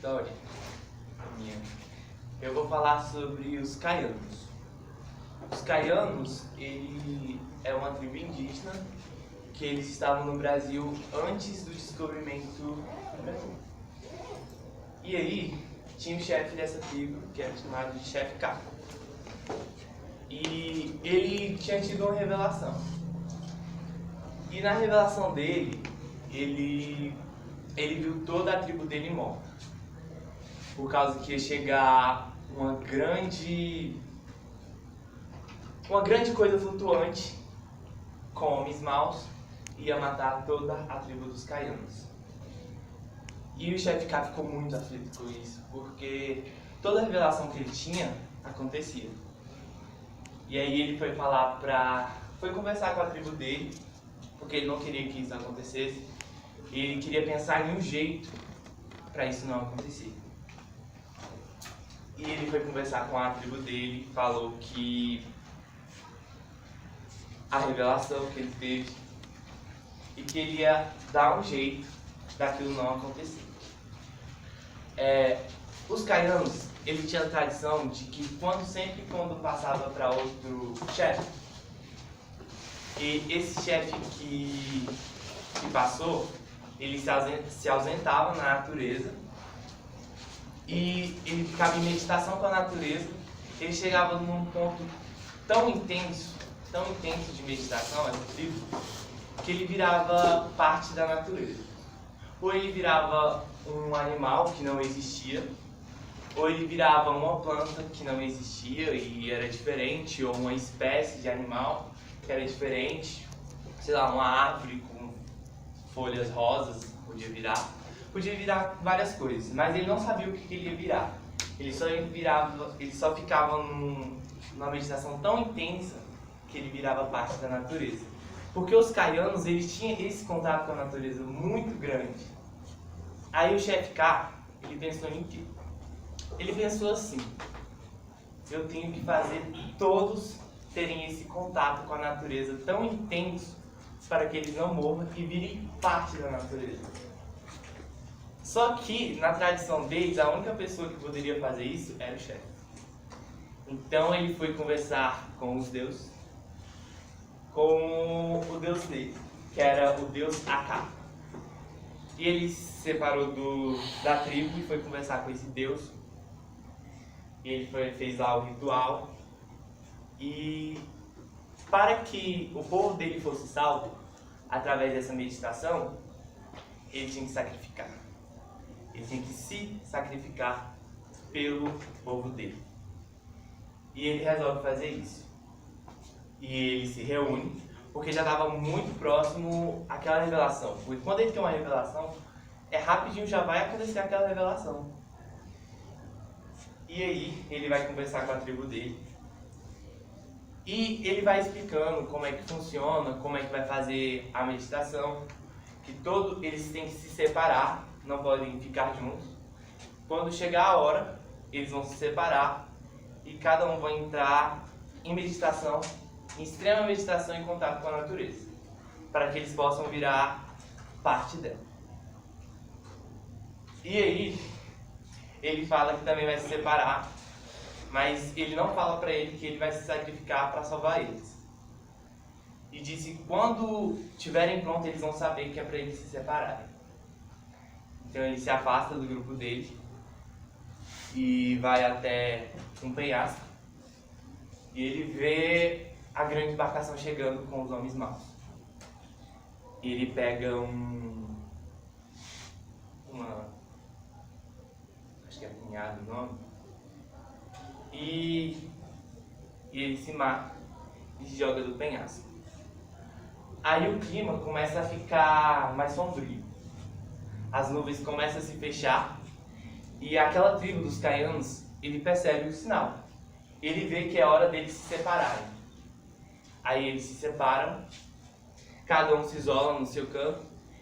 história minha, eu vou falar sobre os caianos. Os caianos, ele é uma tribo indígena que eles estavam no Brasil antes do descobrimento do Brasil. E aí, tinha o chefe dessa tribo, que era chamado de Chefe K. E ele tinha tido uma revelação. E na revelação dele, ele viu toda a tribo dele morta. Por causa que ia chegar uma grande coisa flutuante com homens maus e ia matar toda a tribo dos caianos. E o chefe K ficou muito aflito com isso, porque toda a revelação que ele tinha acontecia. E aí ele foi conversar com a tribo dele, porque ele não queria que isso acontecesse. E ele queria pensar em um jeito para isso não acontecer. E ele foi conversar com a tribo dele, falou que a revelação que ele teve e que ele ia dar um jeito daquilo não acontecer. Os caianos, ele tinha a tradição de que sempre quando passava para outro chefe, e esse chefe que passou, ele se ausentava na natureza e ele ficava em meditação com a natureza. Ele chegava num ponto tão intenso de meditação, essa tribo, que ele virava parte da natureza. Ou ele virava um animal que não existia, ou ele virava uma planta que não existia e era diferente, ou uma espécie de animal que era diferente, sei lá, uma árvore com folhas rosas, podia virar várias coisas, mas ele não sabia o que ele ia virar. Ele só ficava numa meditação tão intensa que ele virava parte da natureza. Porque os caianos, eles tinham esse contato com a natureza muito grande. Aí o chefe K, ele pensou em quê? Ele pensou assim: eu tenho que fazer todos terem esse contato com a natureza tão intenso para que eles não morram e virem parte da natureza. Só que, na tradição deles, a única pessoa que poderia fazer isso era o chefe. Então ele foi conversar com os deuses, com o deus dele, que era o deus Aka. E ele se separou da tribo e foi conversar com esse deus. E ele fez lá o ritual. E para que o povo dele fosse salvo, através dessa meditação, ele tinha que sacrificar. Ele tinha que se sacrificar pelo povo dele. E ele resolve fazer isso. E ele se reúne, porque já estava muito próximo àquela revelação. Porque quando ele tem uma revelação, rapidinho já vai acontecer aquela revelação. E aí ele vai conversar com a tribo dele. E ele vai explicando como é que funciona, como é que vai fazer a meditação. Que eles têm que se separar, não podem ficar juntos. Quando chegar a hora, eles vão se separar e cada um vai entrar em meditação, em extrema meditação em contato com a natureza, para que eles possam virar parte dela. E aí, ele fala que também vai se separar, mas ele não fala para ele que ele vai se sacrificar para salvar eles. E disse que quando estiverem prontos, eles vão saber que é para eles se separarem. Então ele se afasta do grupo dele e vai até um penhasco. E ele vê a grande embarcação chegando com os homens maus. E ele pega acho que é apinhado o nome. E ele se mata e se joga do penhasco. Aí o clima começa a ficar mais sombrio. As nuvens começam a se fechar e aquela tribo dos caianos, ele percebe o sinal. Ele vê que é hora deles se separarem. Aí eles se separam, cada um se isola no seu canto,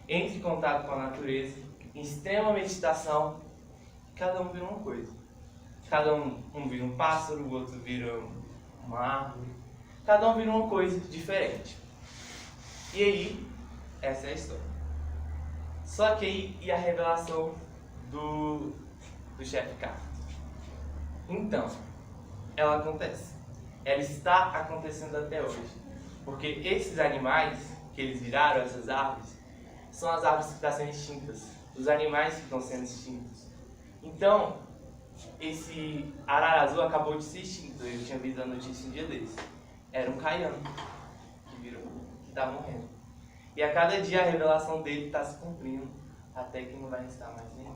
entra em contato com a natureza, em extrema meditação, cada um vira uma coisa. Cada um vira um pássaro, o outro vira uma árvore, cada um vira uma coisa diferente. E aí, essa é a história. Só que aí, e a revelação do chefe K. Então, ela acontece. Ela está acontecendo até hoje. Porque esses animais que eles viraram, essas árvores, são as árvores que estão sendo extintas. Os animais que estão sendo extintos. Então, esse arara azul acabou de ser extinto. Eu tinha visto a notícia um dia desse. Era um caiano que virou, que está morrendo. E a cada dia a revelação dele está se cumprindo, até que não vai restar mais nenhum.